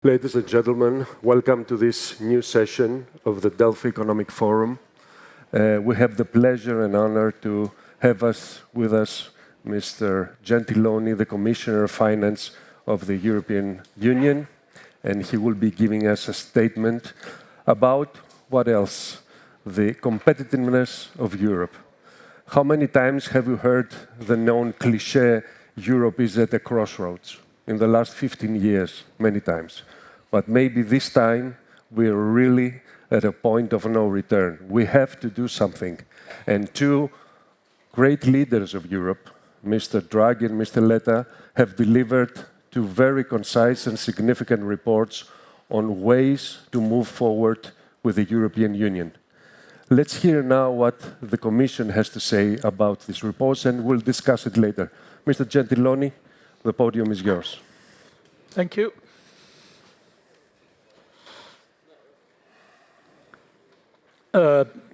Ladies and gentlemen, welcome to this new session of the Delphi Economic Forum. We have the pleasure and honor to have with us Mr. Gentiloni, the Commissioner of Finance of the European Union, and he will be giving us a statement about what else? The competitiveness of Europe. How many times have you heard the known cliché, Europe is at a crossroads? In the last 15 years, many times. But maybe this time, we're really at a point of no return. We have to do something. And two great leaders of Europe, Mr. Draghi and Mr. Letta, have delivered two very concise and significant reports on ways to move forward with the European Union. Let's hear now what the Commission has to say about these reports, and we'll discuss it later. Mr. Gentiloni, the podium is yours. Thank you.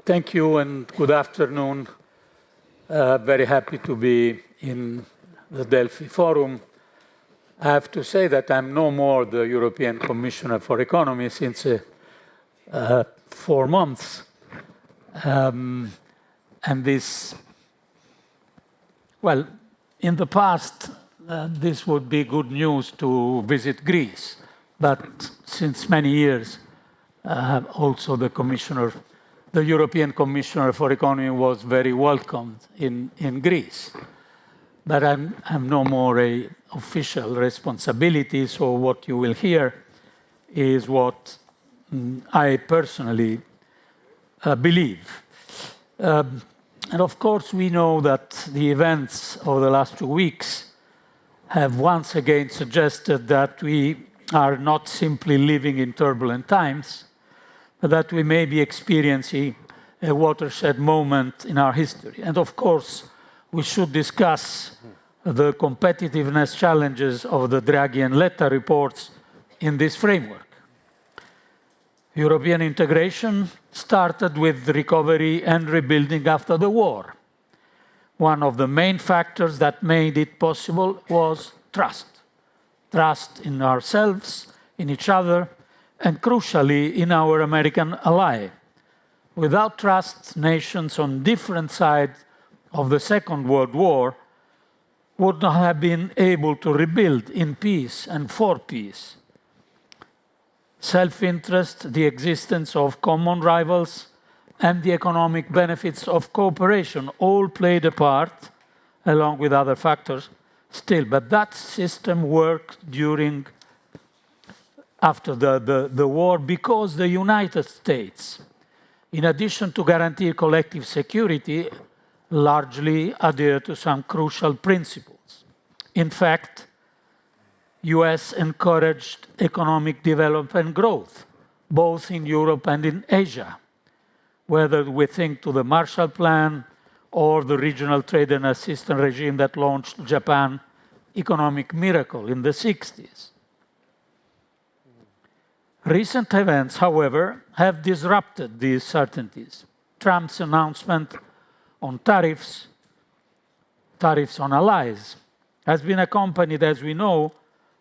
Thank you and good afternoon. Very happy to be in the Delphi Forum. I have to say that I'm no more the European Commissioner for Economy since 4 months. And this, well, in the past, this would be good news to visit Greece. But since many years, also the European Commissioner for Economy was very welcomed in Greece. But I'm no more an official responsibility, so what you will hear is what I personally believe. And of course, we know that the events of the last 2 weeks have once again suggested that we are not simply living in turbulent times, but that we may be experiencing a watershed moment in our history. And of course, we should discuss the competitiveness challenges of the Draghi and Letta reports in this framework. European integration started with recovery and rebuilding after the war. One of the main factors that made it possible was trust. Trust in ourselves, in each other, and crucially, in our American ally. Without trust, nations on different sides of the Second World War would not have been able to rebuild in peace and for peace. Self-interest, the existence of common rivals, and the economic benefits of cooperation all played a part, along with other factors, still. But that system worked after the war because the United States, in addition to guarantee collective security, largely adhered to some crucial principles. In fact, US encouraged economic development and growth, both in Europe and in Asia, whether we think to the Marshall Plan or the regional trade and assistance regime that launched Japan economic miracle in the 60s. Recent events, however, have disrupted these certainties. Trump's announcement on tariffs on allies, has been accompanied, as we know,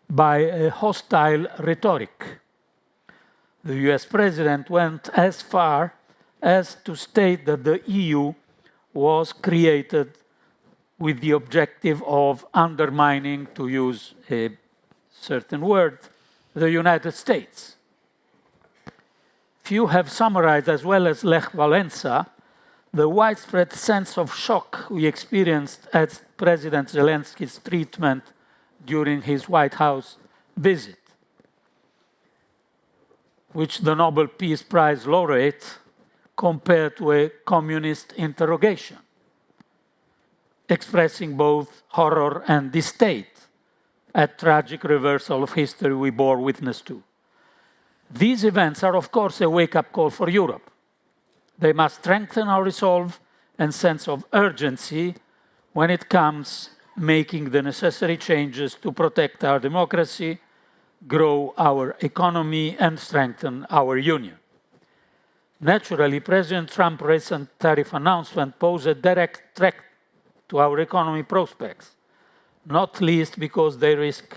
by a hostile rhetoric. The US president went as far as to state that the EU was created with the objective of undermining, to use a certain word, the United States. Few have summarized, as well as Lech Walesa, the widespread sense of shock we experienced at President Zelensky's treatment during his White House visit, which the Nobel Peace Prize laureate compared to a communist interrogation, expressing both horror and disdain at tragic reversal of history we bore witness to. These events are, of course, a wake-up call for Europe. They must strengthen our resolve and sense of urgency when it comes making the necessary changes to protect our democracy, grow our economy, and strengthen our union. Naturally, President Trump's recent tariff announcement poses a direct threat to our economy prospects, not least because they risk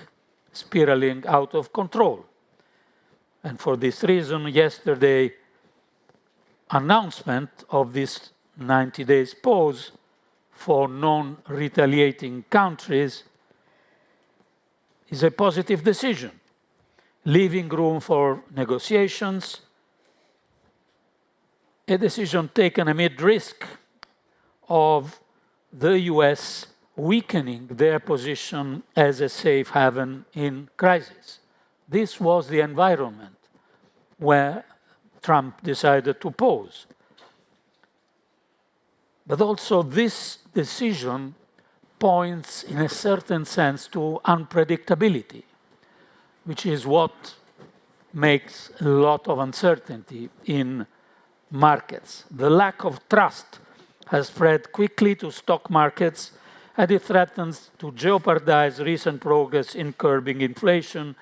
spiraling out of control. And for this reason, yesterday announcement of this 90 days pause for non-retaliating countries is a positive decision, leaving room for negotiations, a decision taken amid risk of the US weakening their position as a safe haven in crisis. This was the environment where Trump decided to pause. But also this decision points in a certain sense to unpredictability, which is what makes a lot of uncertainty in markets. The lack of trust has spread quickly to stock markets, and it threatens to jeopardize recent progress in curbing inflation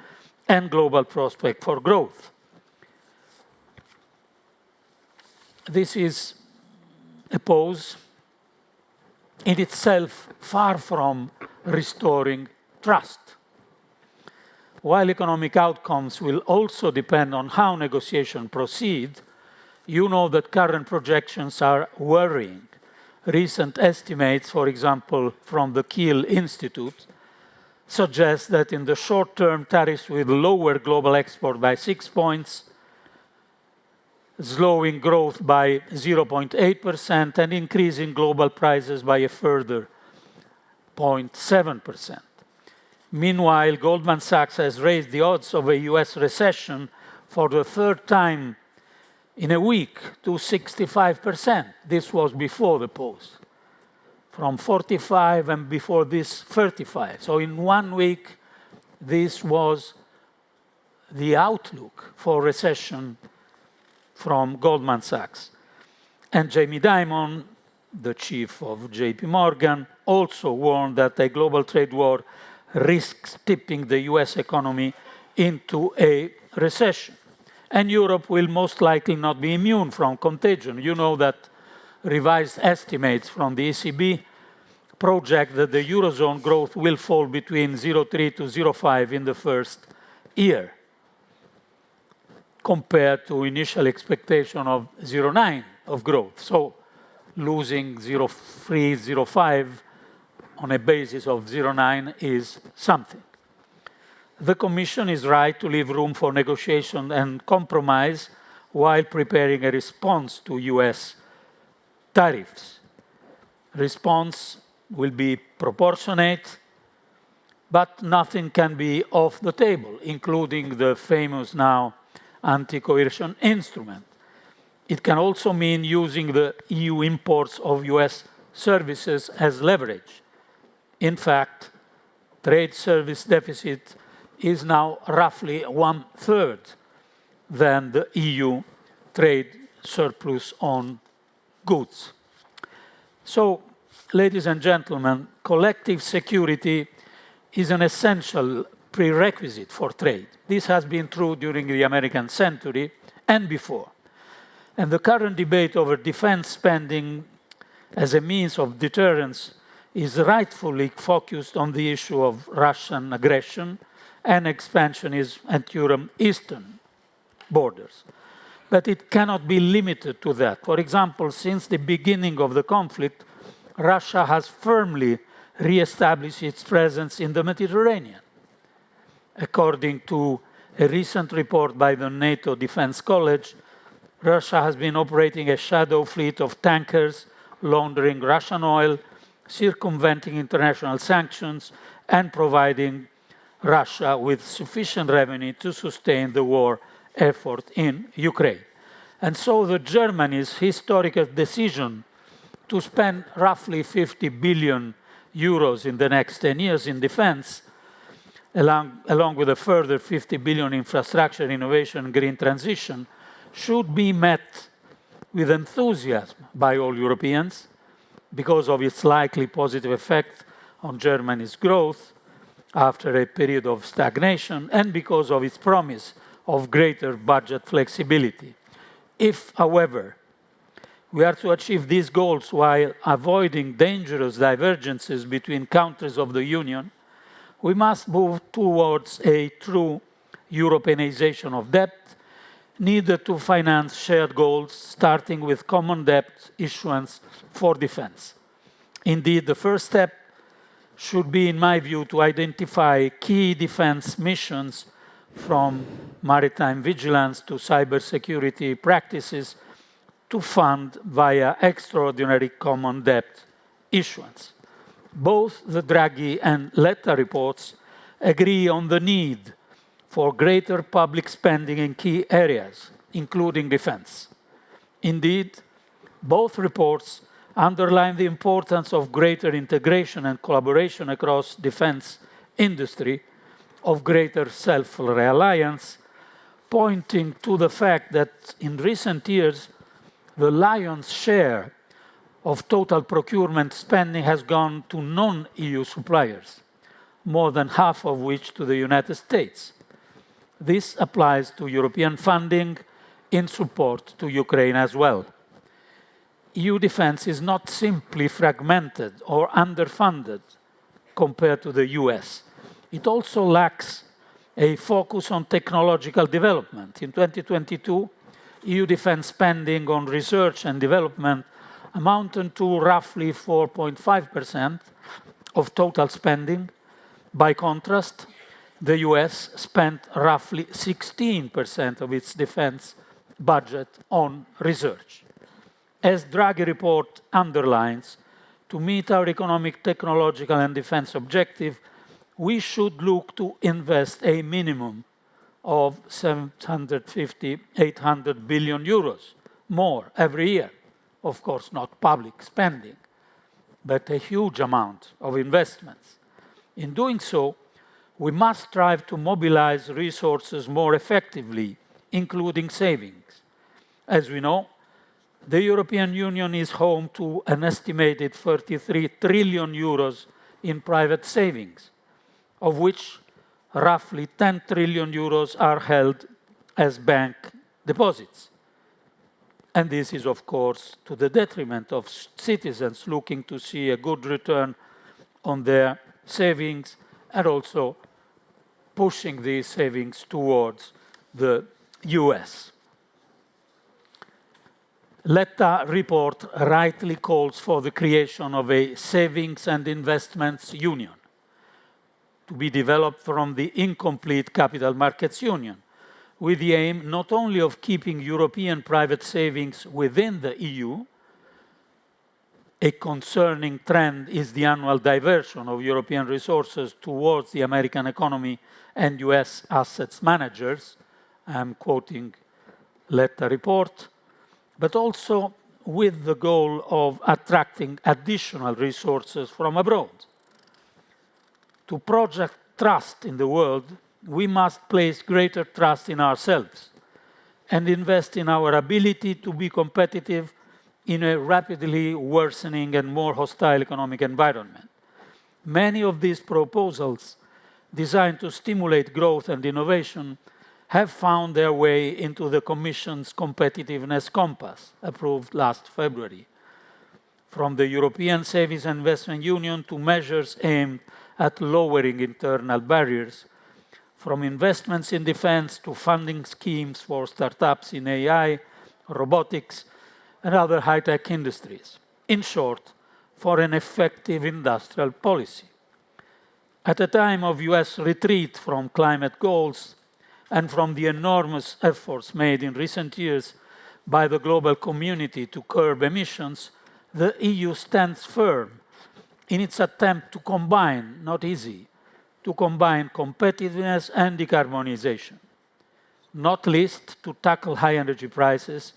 and global prospect for growth. This is a pause in itself far from restoring trust. While economic outcomes will also depend on how negotiations proceed, you know that current projections are worrying. Recent estimates, for example, from the Kiel Institute, suggest that in the short term, tariffs will lower global export by 6 points, slowing growth by 0.8% and increasing global prices by a further 0.7%. Meanwhile, Goldman Sachs has raised the odds of a US recession for the third time in a week to 65%. This was before the pause. From 45 and before this 35. So in 1 week, this was the outlook for recession from Goldman Sachs. And Jamie Dimon, the chief of JP Morgan, also warned that a global trade war risks tipping the US economy into a recession. And Europe will most likely not be immune from contagion. You know that revised estimates from the ECB project that the Eurozone growth will fall between 0.3 to 0.5 in the first year, compared to initial expectation of 0.9 of growth. So losing 0.3, 0.5 on a basis of 0.9 is something. The Commission is right to leave room for negotiation and compromise while preparing a response to US tariffs. Response will be proportionate, but nothing can be off the table, including the famous now anti-coercion instrument. It can also mean using the EU imports of US services as leverage. In fact, trade service deficit is now roughly 1/3 than the EU trade surplus on goods. So, ladies and gentlemen, collective security is an essential prerequisite for trade. This has been true during the American century and before. And the current debate over defense spending as a means of deterrence is rightfully focused on the issue of Russian aggression and expansionism at Europe's eastern borders. But it cannot be limited to that. For example, since the beginning of the conflict, Russia has firmly re-established its presence in the Mediterranean. According to a recent report by the NATO Defense College, Russia has been operating a shadow fleet of tankers, laundering Russian oil, circumventing international sanctions, and providing Russia with sufficient revenue to sustain the war effort in Ukraine. And so Germany's historical decision to spend roughly 50 billion euros in the next 10 years in defense, along with a further 50 billion infrastructure, innovation, green transition, should be met with enthusiasm by all Europeans because of its likely positive effect on Germany's growth after a period of stagnation and because of its promise of greater budget flexibility. If, however, we are to achieve these goals while avoiding dangerous divergences between countries of the Union, we must move towards a true Europeanization of debt needed to finance shared goals, starting with common debt issuance for defense. Indeed, the first step should be, in my view, to identify key defense missions from maritime vigilance to cybersecurity practices to fund via extraordinary common debt issuance. Both the Draghi and Letta reports agree on the need for greater public spending in key areas, including defense. Indeed, both reports underline the importance of greater integration and collaboration across defense industry, of greater self-reliance, pointing to the fact that in recent years, the lion's share of total procurement spending has gone to non-EU suppliers, more than half of which to the United States. This applies to European funding in support to Ukraine as well. EU defense is not simply fragmented or underfunded compared to the US. It also lacks a focus on technological development. In 2022, EU defense spending on research and development amounted to roughly 4.5% of total spending. By contrast, the US spent roughly 16% of its defense budget on research. As Draghi report underlines, to meet our economic, technological, and defense objective, we should look to invest a minimum of 750, 800 billion euros more every year. Of course, not public spending, but a huge amount of investments. In doing so, we must strive to mobilize resources more effectively, including savings. As we know, the European Union is home to an estimated 33 trillion euros in private savings, of which roughly 10 trillion euros are held as bank deposits. And this is, of course, to the detriment of citizens looking to see a good return on their savings and also pushing these savings towards the US. Letta report rightly calls for the creation of a savings and investments union to be developed from the incomplete capital markets union, with the aim not only of keeping European private savings within the EU. A concerning trend is the annual diversion of European resources towards the American economy and US assets managers. I'm quoting Letta report, but also with the goal of attracting additional resources from abroad. To project trust in the world, we must place greater trust in ourselves and invest in our ability to be competitive in a rapidly worsening and more hostile economic environment. Many of these proposals designed to stimulate growth and innovation have found their way into the Commission's Competitiveness Compass, approved last February. From the European Savings and Investment Union to measures aimed at lowering internal barriers, from investments in defense to funding schemes for startups in AI, robotics, and other high-tech industries. In short, for an effective industrial policy. At a time of US retreat from climate goals and from the enormous efforts made in recent years by the global community to curb emissions, the EU stands firm in its attempt to combine, not easy, to combine competitiveness and decarbonization, not least to tackle high energy prices,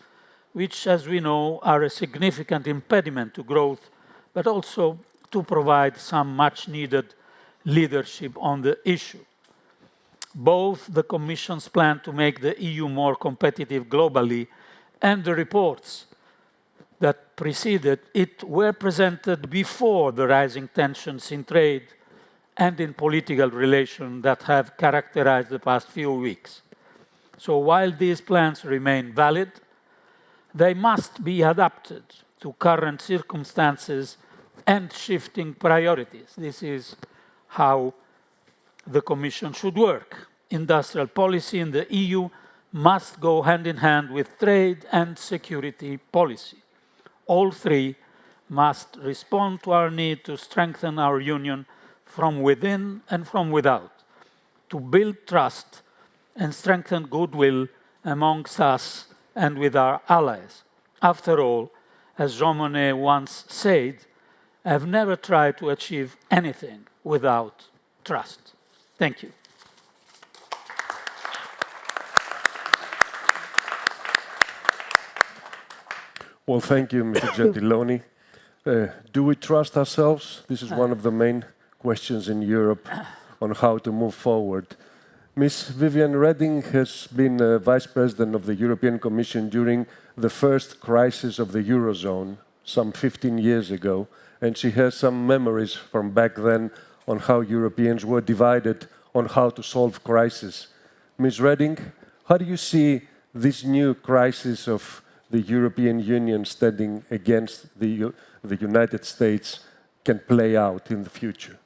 which, as we know, are a significant impediment to growth, but also to provide some much-needed leadership on the issue. Both the Commission's plan to make the EU more competitive globally and the reports that preceded it were presented before the rising tensions in trade and in political relations that have characterized the past few weeks. So while these plans remain valid, they must be adapted to current circumstances and shifting priorities. This is how the Commission should work. Industrial policy in the EU must go hand in hand with trade and security policy. All three must respond to our need to strengthen our union from within and from without, to build trust and strengthen goodwill amongst us and with our allies. After all, as Jean Monnet once said, I've never tried to achieve anything without trust. Thank you. Well, thank you, Mr. Gentiloni. Do we trust ourselves? This is one of the main questions in Europe on how to move forward. Ms. Viviane Reding has been Vice President of the European Commission during the first crisis of the Eurozone, some 15 years ago, and she has some memories from back then on how Europeans were divided on how to solve crises. Ms. Reding, how do you see this new crisis of the European Union standing against the United States can play out in the future?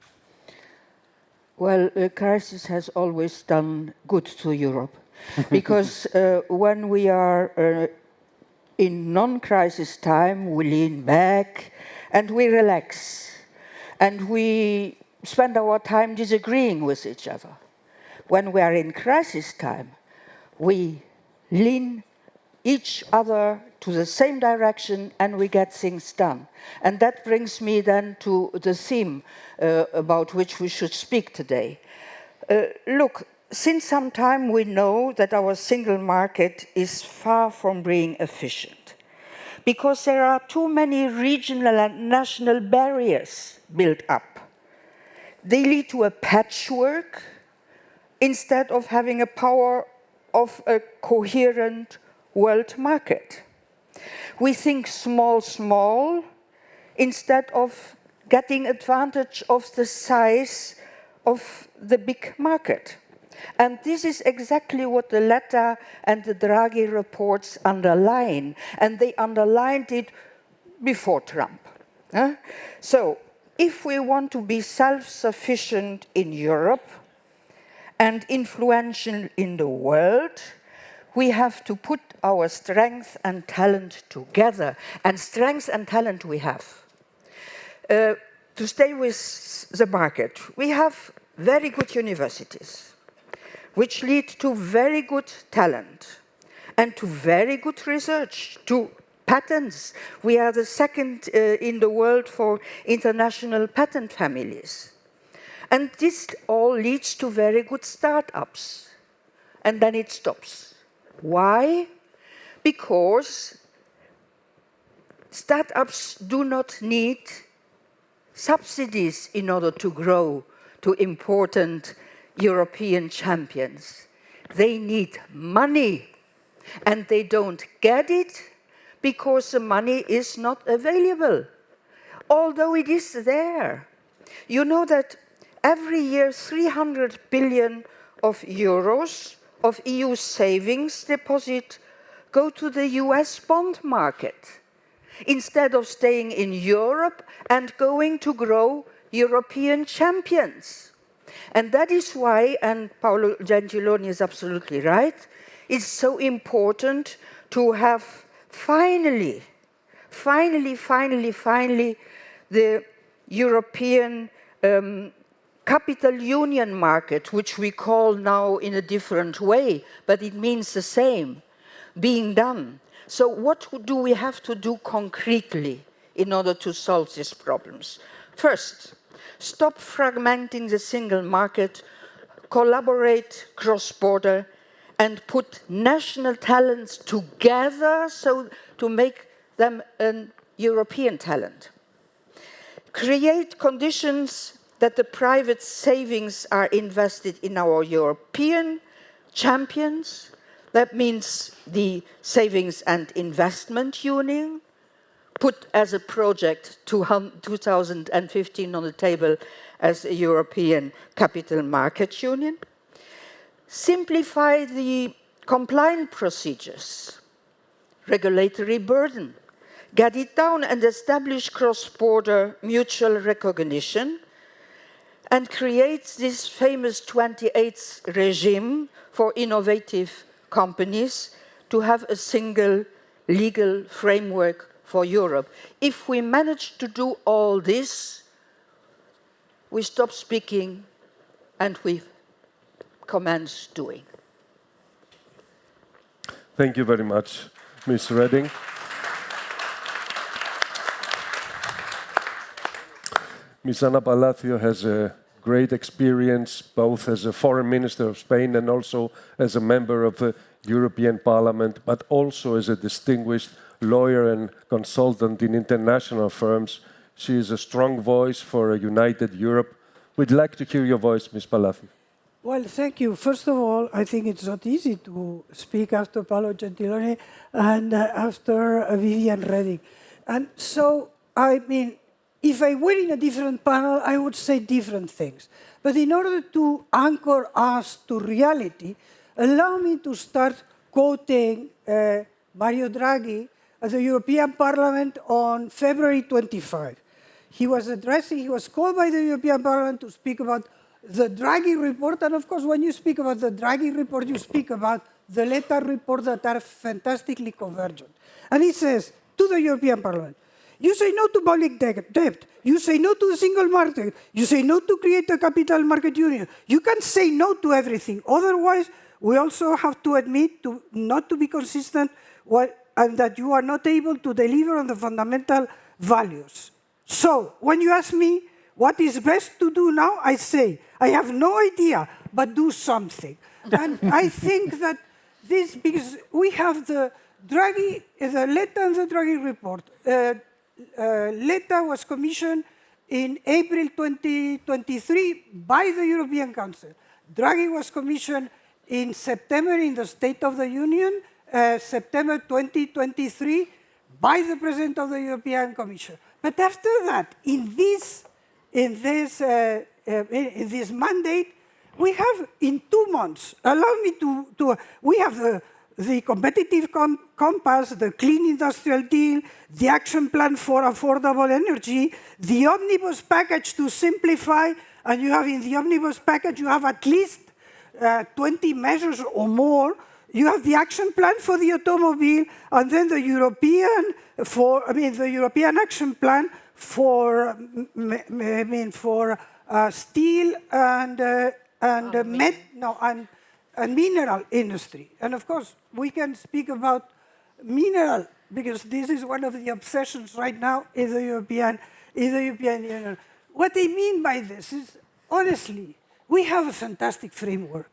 Well, a crisis has always done good to Europe, because when we are in non-crisis time, we lean back and we relax, and we spend our time disagreeing with each other. When we are in crisis time, we lean each other to the same direction and we get things done. And that brings me then to the theme about which we should speak today. Look, since some time we know that our single market is far from being efficient, because there are too many regional and national barriers built up. They lead to a patchwork instead of having a power of a coherent world market. We think small, small, instead of getting advantage of the size of the big market. And this is exactly what the Letta and the Draghi reports underline, and they underlined it before Trump. So, if we want to be self-sufficient in Europe and influential in the world, we have to put our strength and talent together. And strength and talent we have. To stay with the market, we have very good universities, which lead to very good talent and to very good research, to patents. We are the second in the world for international patent families. And this all leads to very good startups. And then it stops. Why? Because startups do not need subsidies in order to grow to important European champions. They need money, and they don't get it because the money is not available, although it is there. You know that every year 300 billion of euros of EU savings deposit go to the US bond market, instead of staying in Europe and going to grow European champions. And that is why, and Paolo Gentiloni is absolutely right, it's so important to have finally, the European capital union market, which we call now in a different way, but it means the same, being done. So what do we have to do concretely in order to solve these problems? First, stop fragmenting the single market, collaborate cross-border, and put national talents together so to make them a European talent. Create conditions that the private savings are invested in our European champions. That means the Savings and Investment Union, put as a project 2015 on the table as a European Capital Market Union. Simplify the compliance procedures, regulatory burden, get it down and establish cross-border mutual recognition, and create this famous 28th regime for innovative companies to have a single legal framework for Europe. If we manage to do all this, we stop speaking and we commence doing. Thank you very much, Ms. Reding. Ms. Ana Palacio has a great experience, both as a foreign minister of Spain and also as a member of the European Parliament, but also as a distinguished lawyer and consultant in international firms. She is a strong voice for a united Europe. We'd like to hear your voice, Ms. Palacio. Well, thank you. First of all, I think it's not easy to speak after Paolo Gentiloni and after Viviane Reding. And so, I mean, if I were in a different panel, I would say different things. But in order to anchor us to reality, allow me to start quoting Mario Draghi at the European Parliament on February 25. He was called by the European Parliament to speak about the Draghi report. And of course, when you speak about the Draghi report, you speak about the Letta report that are fantastically convergent. And he says to the European Parliament, you say no to public debt. You say no to the single market. You say no to create a capital market union. You can say no to everything. Otherwise, we also have to admit not to be consistent and that you are not able to deliver on the fundamental values. So, when you ask me what is best to do now, I say, I have no idea, but do something. And I think that this, because we have the Draghi, the Letta and the Draghi report. Letta was commissioned in April 2023 by the European Council. Draghi was commissioned in September in the State of the Union, September 2023, by the President of the European Commission. But after that, in this mandate, we have in 2 months, allow me we have the competitive compass, the clean industrial deal, the action plan for affordable energy, the omnibus package to simplify, and you have in the omnibus package, you have at least 20 measures or more. You have the action plan for the automobile, and then the European action plan for steel and mineral industry. And of course, we can speak about mineral because this is one of the obsessions right now in the European Union. What I mean by this is, honestly, we have a fantastic framework.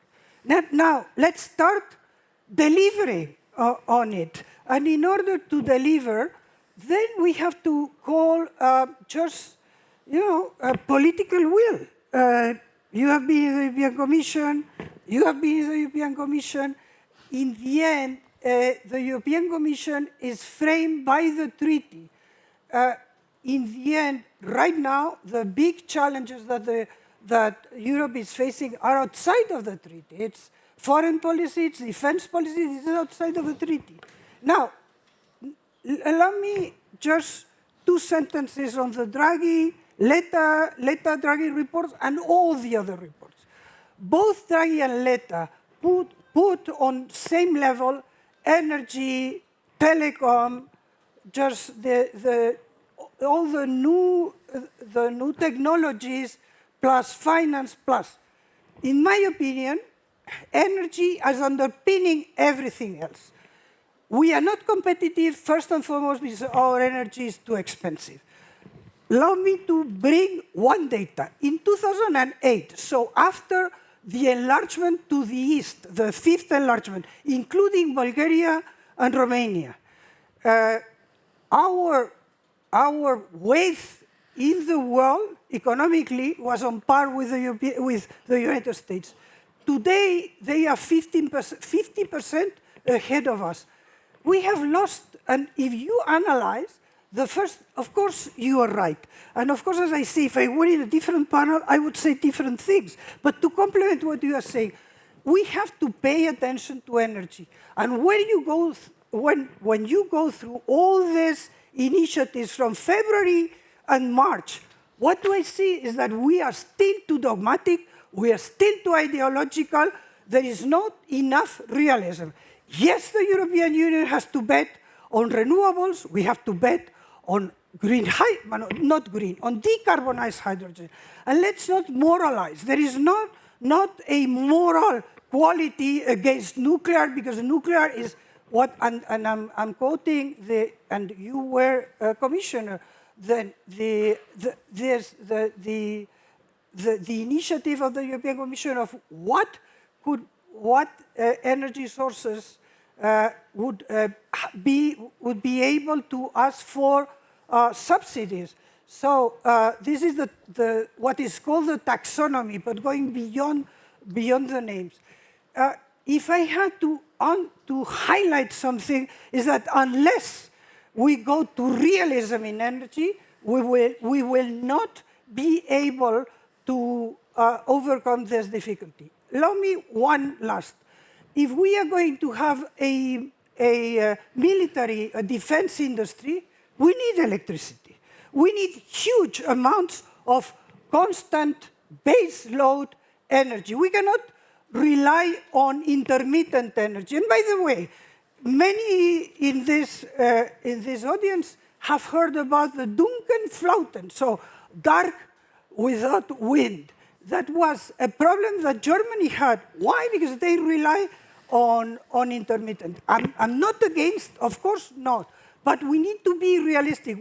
Now, let's start delivering on it. And in order to deliver, then we have to call just, a political will. You have been in the European Commission. You have been in the European Commission. In the end, the European Commission is framed by the treaty. In the end, right now, the big challenges that Europe is facing are outside of the treaty. It's foreign policy, it's defense policy, this is outside of the treaty. Now, allow me just 2 sentences on the Draghi, Letta Draghi reports, and all the other reports. Both Draghi and Letta put on same level energy, telecom, just all the new technologies, plus finance, plus. In my opinion, energy is underpinning everything else. We are not competitive, first and foremost, because our energy is too expensive. Allow me to bring one data. In 2008, so after the enlargement to the east, the 5th enlargement, including Bulgaria and Romania, our weight in the world economically was on par with the United States. Today, they are 50% ahead of us. We have lost, and if you analyze, of course, you are right. And of course, as I say, if I were in a different panel, I would say different things. But to complement what you are saying, we have to pay attention to energy. And when you go through all these initiatives from February and March, what do I see is that we are still too dogmatic, we are still too ideological, there is not enough realism. Yes, the European Union has to bet on renewables. We have to bet on not green, on decarbonized hydrogen. And let's not moralize. There is not a moral quality against nuclear, because nuclear is what, and I'm quoting and you were a commissioner, then the initiative of the European Commission of what energy sources would be able to ask for subsidies. So this is what is called the taxonomy, but going beyond the names. If I had to highlight something, is that unless we go to realism in energy, we will not be able to overcome this difficulty. Allow me one last. If we are going to have a military, a defense industry, we need electricity. We need huge amounts of constant base load energy. We cannot rely on intermittent energy. And by the way, many in this audience have heard about the Dunkelflauten, so dark without wind. That was a problem that Germany had. Why? Because they rely on intermittent. I'm not against, of course not, but we need to be realistic.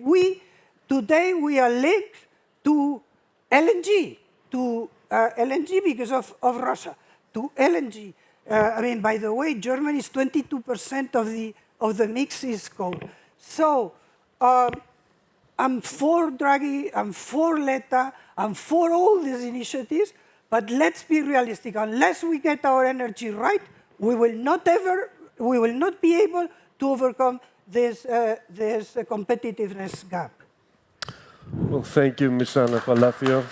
Today we are linked to LNG, because of Russia, to LNG. I mean, by the way, Germany is 22% of the mix is coal. So I'm for Draghi, I'm for Letta, I'm for all these initiatives, but let's be realistic. Unless we get our energy right, we will not be able to overcome this competitiveness gap. Well, thank you, Ms. Ana Palacio.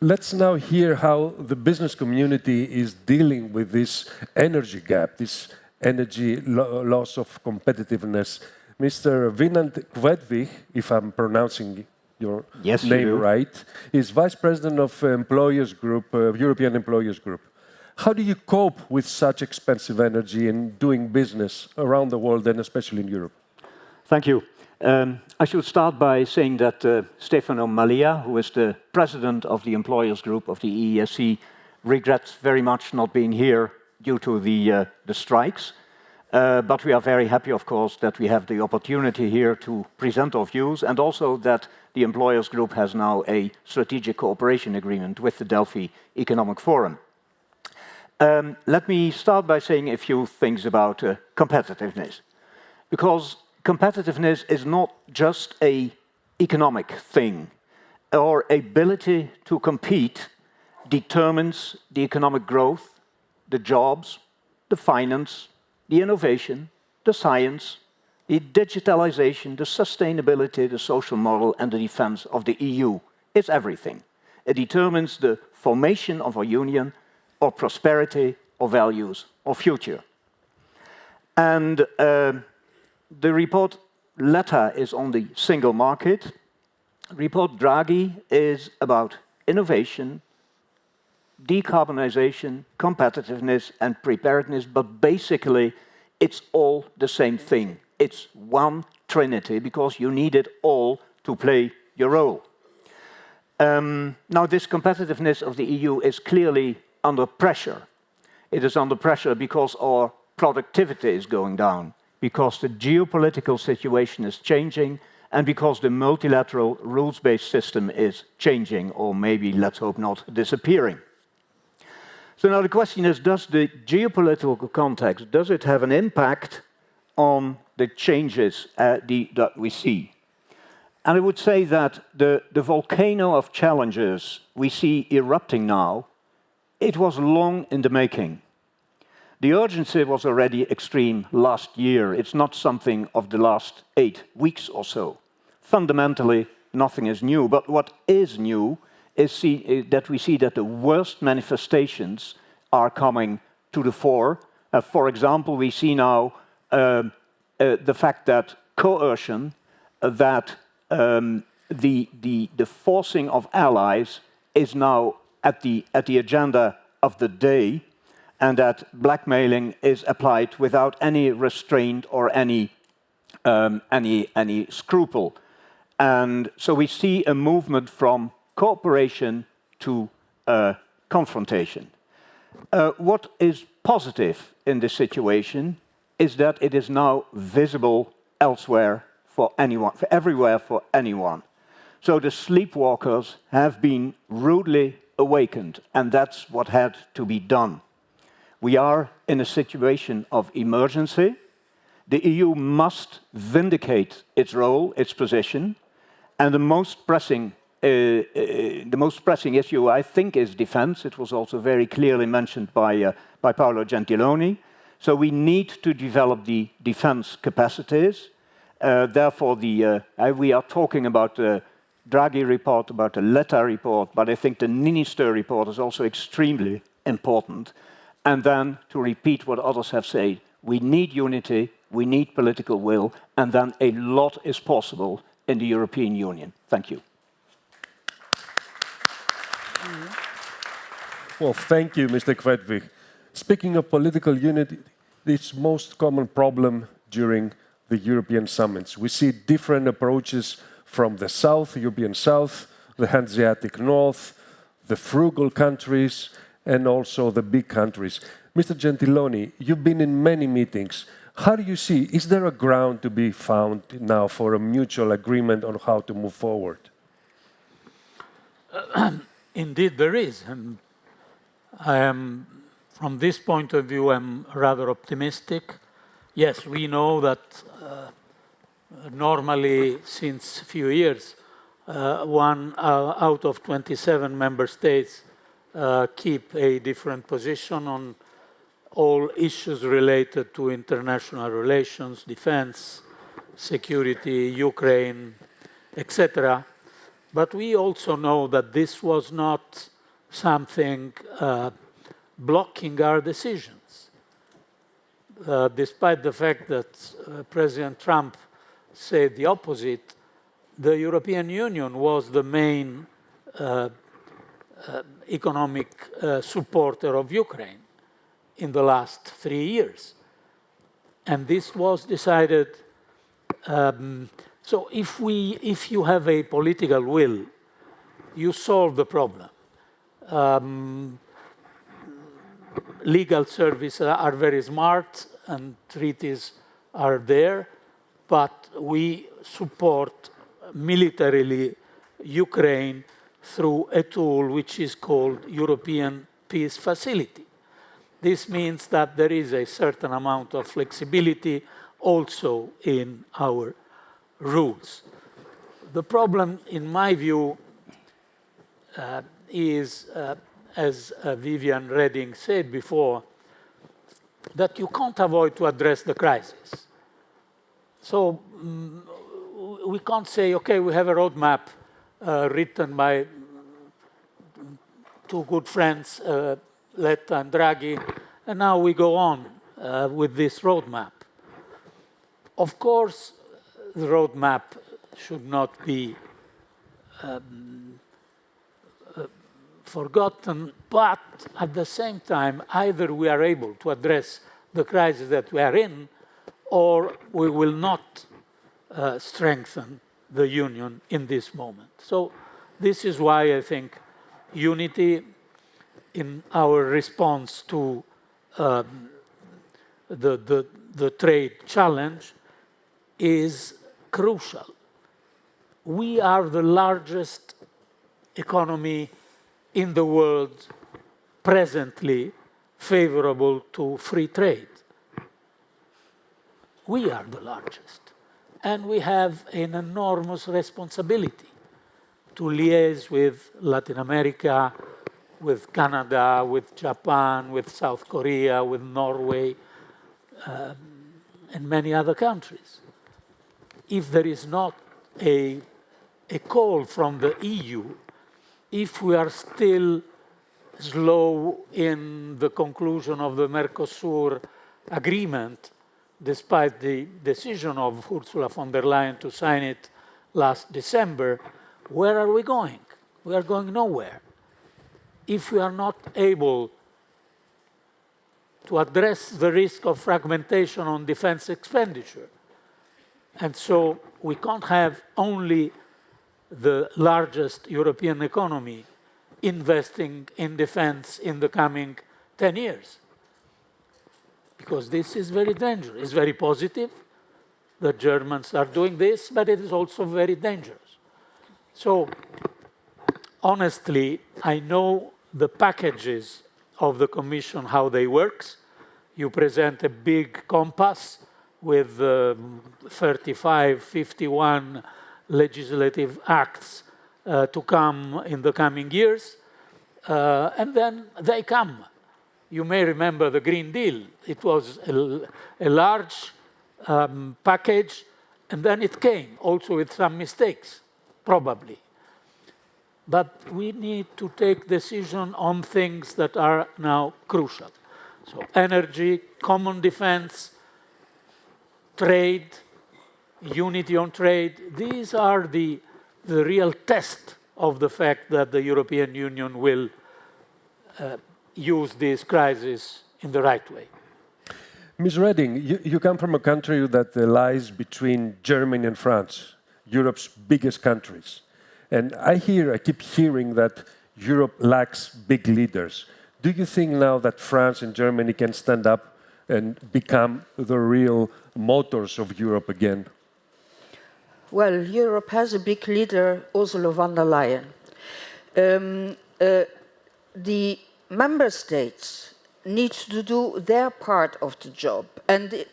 Let's now hear how the business community is dealing with this energy gap, this energy loss of competitiveness. Mr. Winand Quaedvlieg, if I'm pronouncing your name right, is Vice President of Employers Group, European Employers Group. How do you cope with such expensive energy in doing business around the world and especially in Europe? Thank you. I should start by saying that Stefano Malia, who is the president of the Employers Group of the EESC, regrets very much not being here due to the strikes. But we are very happy, of course, that we have the opportunity here to present our views, and also that the Employers Group has now a strategic cooperation agreement with the Delphi Economic Forum. Let me start by saying a few things about competitiveness, because competitiveness is not just an economic thing. Our ability to compete determines the economic growth, the jobs, the finance, the innovation, the science, the digitalization, the sustainability, the social model, and the defense of the EU. It's everything. It determines the formation of our union, our prosperity, our values, our future. And the report Letta is on the single market. Report Draghi is about innovation, decarbonization, competitiveness, and preparedness, but basically it's all the same thing. It's one trinity, because you need it all to play your role. Now, this competitiveness of the EU is clearly under pressure. It is under pressure because our productivity is going down, because the geopolitical situation is changing, and because the multilateral rules-based system is changing, or maybe, let's hope not, disappearing. So now the question is, does the geopolitical context, does it have an impact on the changes that we see? And I would say that the volcano of challenges we see erupting now, it was long in the making. The urgency was already extreme last year. It's not something of the last 8 weeks or so. Fundamentally, nothing is new. But what is new is that we see that the worst manifestations are coming to the fore. For example, we see now the fact that coercion, that the forcing of allies is now at the agenda of the day, and that blackmailing is applied without any restraint or any scruple. And so we see a movement from cooperation to confrontation. What is positive in this situation is that it is now visible elsewhere for anyone, for everywhere for anyone. So the sleepwalkers have been rudely awakened, and that's what had to be done. We are in a situation of emergency. The EU must vindicate its role, its position, and the most pressing issue, I think, is defense. It was also very clearly mentioned by Paolo Gentiloni. So we need to develop the defense capacities. Therefore, we are talking about the Draghi report, about the Letta report, but I think the Minister report is also extremely important. And then, to repeat what others have said, we need unity, we need political will, and then a lot is possible in the European Union. Thank you. Well, thank you, Mr. Quaedvlieg. Speaking of political unity, this most common problem during the European summits. We see different approaches from the South, the European South, the Hanseatic North, the frugal countries, and also the big countries. Mr. Gentiloni, you've been in many meetings. How do you see, is there a ground to be found now for a mutual agreement on how to move forward? Indeed, there is. And I am, from this point of view, I'm rather optimistic. Yes, we know that normally, since a few years, one out of 27 member states keep a different position on all issues related to international relations, defense, security, Ukraine, etc. But we also know that this was not something blocking our decisions. Despite the fact that President Trump said the opposite, the European Union was the main economic supporter of Ukraine in the last 3 years. And this was decided. So if you have a political will, you solve the problem. Legal services are very smart and treaties are there, but we support militarily Ukraine through a tool which is called European Peace Facility. This means that there is a certain amount of flexibility also in our rules. The problem, in my view, is, as Viviane Reding said before, that you can't avoid to address the crisis. So we can't say, okay, we have a roadmap written by two good friends, Letta and Draghi, and now we go on with this roadmap. Of course, the roadmap should not be forgotten, but at the same time, either we are able to address the crisis that we are in, or we will not strengthen the Union in this moment. So this is why I think unity in our response to the trade challenge is crucial. We are the largest economy in the world presently favorable to free trade. We are the largest. And we have an enormous responsibility to liaise with Latin America, with Canada, with Japan, with South Korea, with Norway, and many other countries. If there is not a call from the EU, if we are still slow in the conclusion of the Mercosur agreement, despite the decision of Ursula von der Leyen to sign it last December, where are we going? We are going nowhere. If we are not able to address the risk of fragmentation on defense expenditure. And so we can't have only the largest European economy investing in defense in the coming 10 years. Because this is very dangerous. It's very positive. The Germans are doing this, but it is also very dangerous. So, honestly, I know the packages of the Commission, how they work. You present a big compass with 35, 51 legislative acts to come in the coming years, and then they come. You may remember the Green Deal. It was a large package, and then it came, also with some mistakes, probably. But we need to take decision on things that are now crucial. So energy, common defense, trade, unity on trade, these are the real test of the fact that the European Union will use this crisis in the right way. Ms. Reding, you come from a country that lies between Germany and France, Europe's biggest countries. And I keep hearing that Europe lacks big leaders. Do you think now that France and Germany can stand up and become the real motors of Europe again? Well, Europe has a big leader, Ursula von der Leyen. The member states need to do their part of the job. And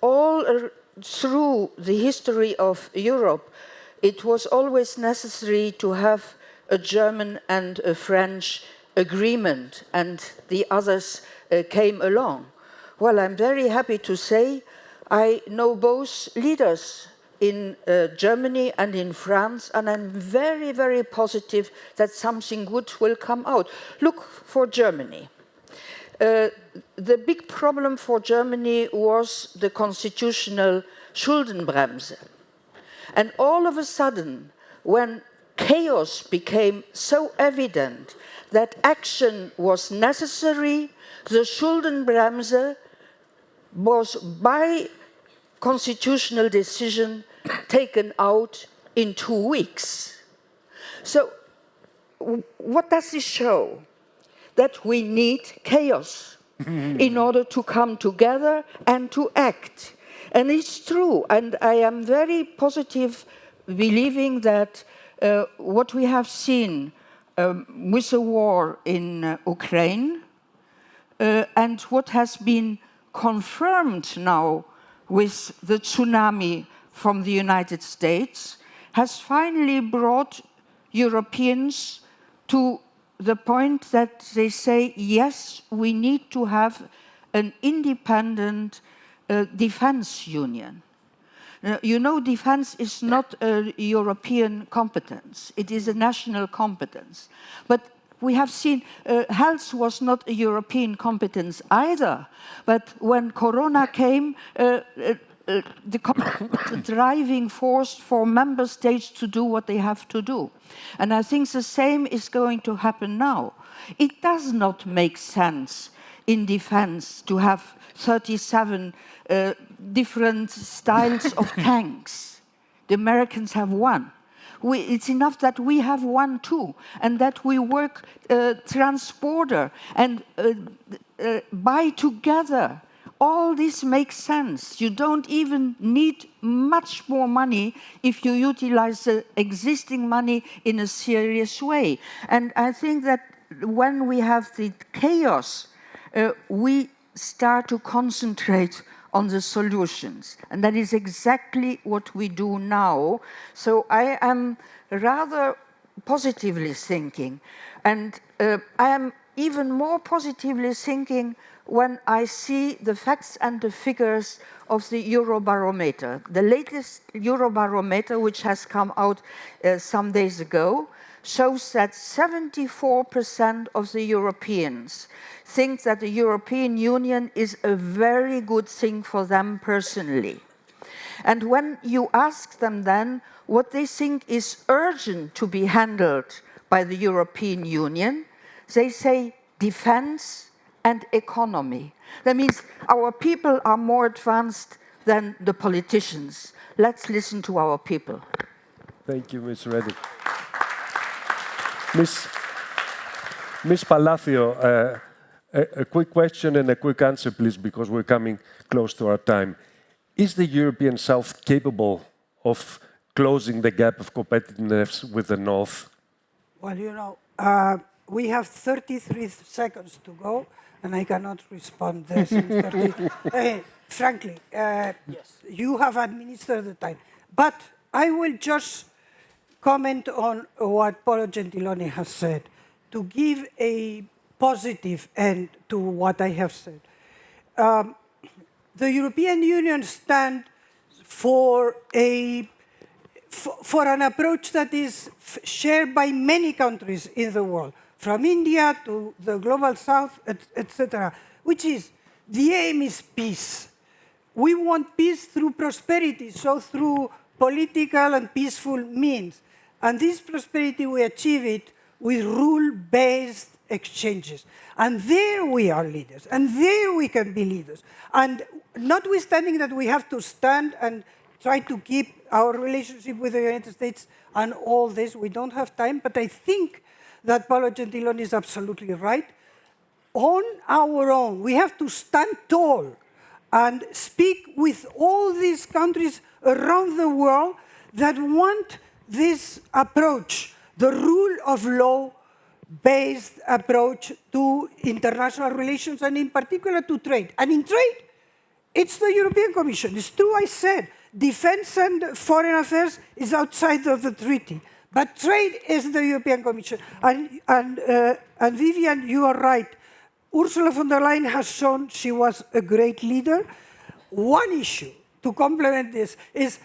all through the history of Europe, it was always necessary to have a German and a French agreement, and the others came along. Well, I'm very happy to say I know both leaders in Germany and in France, and I'm very, very positive that something good will come out. Look for Germany. The big problem for Germany was the constitutional Schuldenbremse. And all of a sudden, when chaos became so evident that action was necessary, the Schuldenbremse was by constitutional decision taken out in 2 weeks. So what does this show? That we need chaos in order to come together and to act. And it's true, and I am very positive, believing that what we have seen with the war in Ukraine and what has been confirmed now with the tsunami from the United States has finally brought Europeans to the point that they say, yes, we need to have an independent defense union. You know, defense is not a European competence. It is a national competence. But we have seen health was not a European competence either. But when Corona came, the driving force for member states to do what they have to do. And I think the same is going to happen now. It does not make sense in defense to have 37 different styles of tanks. The Americans have one. It's enough that we have one too, and that we work trans-border and buy together. All this makes sense. You don't even need much more money if you utilize the existing money in a serious way. And I think that when we have the chaos, we start to concentrate on the solutions. And that is exactly what we do now. So I am rather positively thinking. And I am even more positively thinking when I see the facts and the figures of the Eurobarometer. The latest Eurobarometer, which has come out some days ago, shows that 74% of the Europeans think that the European Union is a very good thing for them personally. And when you ask them then what they think is urgent to be handled by the European Union, they say defense and economy. That means our people are more advanced than the politicians. Let's listen to our people. Thank you, Ms. Reding. Ms. Palacio, a quick question and a quick answer, please, because we're coming close to our time. Is the European South capable of closing the gap of competitiveness with the North? Well, you know, we have 33 seconds to go, and I cannot respond this in 30. Frankly, yes, you have administered the time. But I will just comment on what Paolo Gentiloni has said to give a positive end to what I have said. The European Union stands for an approach that is shared by many countries in the world, from India to the global south, etc., which is the aim is peace. We want peace through prosperity, so through political and peaceful means. And this prosperity, we achieve it with rule-based exchanges. And there we are leaders, and there we can be leaders. And notwithstanding that we have to stand and try to keep our relationship with the United States and all this, we don't have time, but I think that Paolo Gentiloni is absolutely right. On our own, we have to stand tall and speak with all these countries around the world that want this approach, the rule of law-based approach to international relations and in particular to trade. And in trade, it's the European Commission. It's true, I said, defense and foreign affairs is outside of the treaty. But trade is the European Commission. And Viviane, you are right. Ursula von der Leyen has shown she was a great leader. One issue to complement this is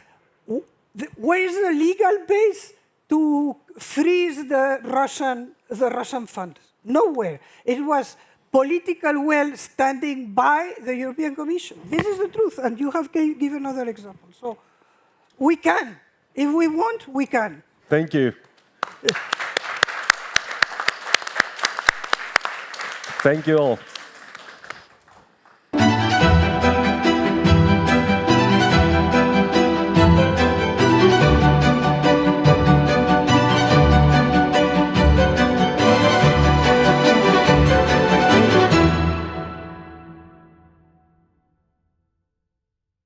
where is the legal base to freeze the Russian funds? Nowhere. It was political will standing by the European Commission. This is the truth, and you have given other examples. So we can. If we want, we can. Thank you. Thank you all.